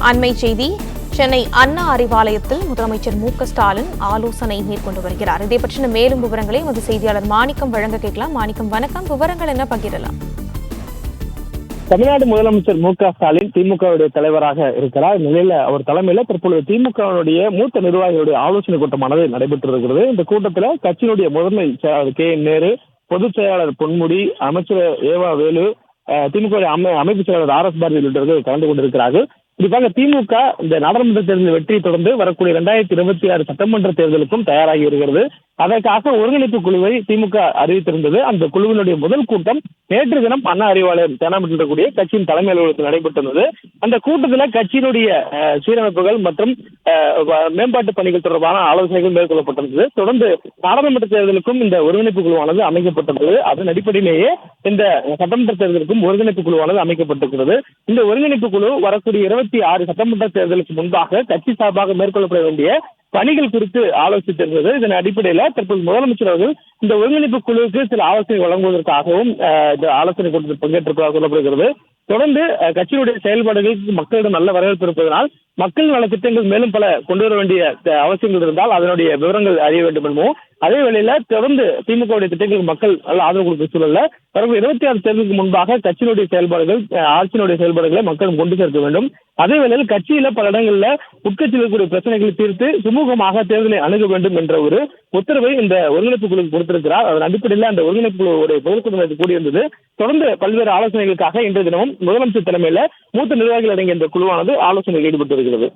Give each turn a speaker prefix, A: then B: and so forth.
A: அண்மை செய்தி. சென்னை அண்ணா அறிவாலயத்தில் முதலமைச்சர் மு.க.ஸ்டாலின் ஆலோசனை மேற்கொண்டு வருகிறார். இதை பற்றின மேலும் விவரங்களை எமது செய்தியாளர் மாணிக்கம் வழங்க கேட்கலாம். மாணிக்கம், வணக்கம். விவரங்கள் என்ன பகிரலாம்?
B: தமிழ்நாடு முதலமைச்சர் மு.க.ஸ்டாலின் திமுகவுடைய தலைவராக இருக்கிறார். நிலையில அவர் தலைமையில தற்பொழுது திமுகவுடைய மூத்த நிர்வாகிகளுடைய ஆலோசனை கூட்டமானது நடைபெற்று இருக்கிறது. இந்த கூட்டத்தில் கட்சியினுடைய முதன்மை செயலாளர் கே.என். நேரு, பொதுச் செயலாளர் பொன்முடி, அமைச்சர் ஏவா வேலு, திமுக அமைப்பு செயலாளர் ஆர்.எஸ். பாரதி உள்ளிட்டவர்கள் கலந்து கொண்டிருக்கிறார்கள். குறிப்பாக திமுக இந்த நாடாளுமன்ற தேர்தல் வெற்றியை தொடர்ந்து வரக்கூடிய 2026 சட்டமன்ற தேர்தலுக்கும் தயாராகி வருகிறது. அதற்காக ஒருங்கிணைப்பு குழுவை திமுக அறிவித்திருந்தது. அந்த குழுவினுடைய முதல் கூட்டம் நேற்று தினம் அண்ணா அறிவாலயம் தேனாம்பேட்டையில் கட்சியின் தலைமை அலுவலகத்தில் நடைபெற்றிருந்தது. அந்த கூட்டத்தில் கட்சியினுடைய சீரமைப்புகள் மற்றும் மேம்பாட்டு பணிகள் தொடர்பான ஆலோசனைகள் மேற்கொள்ளப்பட்டிருந்தது. தொடர்ந்து நாடாளுமன்ற தேர்தலுக்கும் இந்த ஒருங்கிணைப்பு குழுவானது அமைக்கப்பட்டிருந்தது. அதன் அடிப்படையிலேயே இந்த சட்டமன்ற தேர்தலுக்கும் ஒருங்கிணைப்பு குழுவானது அமைக்கப்பட்டிருக்கிறது. இந்த ஒருங்கிணைப்பு குழு வரக்கூடிய 26 சட்டமன்ற தேர்தலுக்கு முன்பாக கட்சி சார்பாக மேற்கொள்ளப்பட வேண்டிய பணிகள் குறித்து ஆலோசித்திருந்தது. இதன் அடிப்படையில் தற்போது முதலமைச்சர் அவர்கள் இந்த ஒருங்கிணைப்பு குழுவுக்கு சில ஆலோசனை வழங்குவதற்காகவும் இந்த ஆலோசனை கூட்டத்தில் பங்கேற்றிருப்பதாக சொல்லப்படுகிறது. தொடர்ந்து கட்சியினுடைய செயல்பாடுகளுக்கு மக்களிடம் நல்ல வரவேற்பு இருப்பதனால் மக்கள் நல திட்டங்கள் மேலும் பல கொண்டு வர வேண்டிய அவசியங்கள் இருந்தால் அதனுடைய விவரங்கள் அறிய வேண்டும் என்பதும், அதே வேளையில தொடர்ந்து திமுகவுடைய திட்டங்களுக்கு மக்கள் நல்ல ஆதரவு கொடுக்க சூழல்ல வரும் 26 தேர்தலுக்கு முன்பாக கட்சியினுடைய செயல்பாடுகள், ஆட்சியினுடைய செயல்பாடுகளை மக்கள் கொண்டு சேர்க்க வேண்டும். அதே வேளையில் கட்சியில பல இடங்கள்ல உட்கட்சியில் இருக்கக்கூடிய பிரச்சனைகளை தீர்த்து சுமூகமாக தேர்தலை அணுக வேண்டும் என்ற ஒரு உத்தரவை இந்த ஒருங்கிணைப்பு குழு கொடுத்திருக்கிறார். அதன் அடிப்படையில் அந்த ஒருங்கிணைப்பு குழுவுடைய பொதுக்கூட்டம் கூடியிருந்தது. தொடர்ந்து பல்வேறு ஆலோசனைகளுக்காக இன்றைய தினமும் முதலமைச்சர் தலைமையில மூத்த நிர்வாகிகள் அடங்கிய இந்த குழுவானது ஆலோசனையில் ஈடுபட்டு வருகிறது.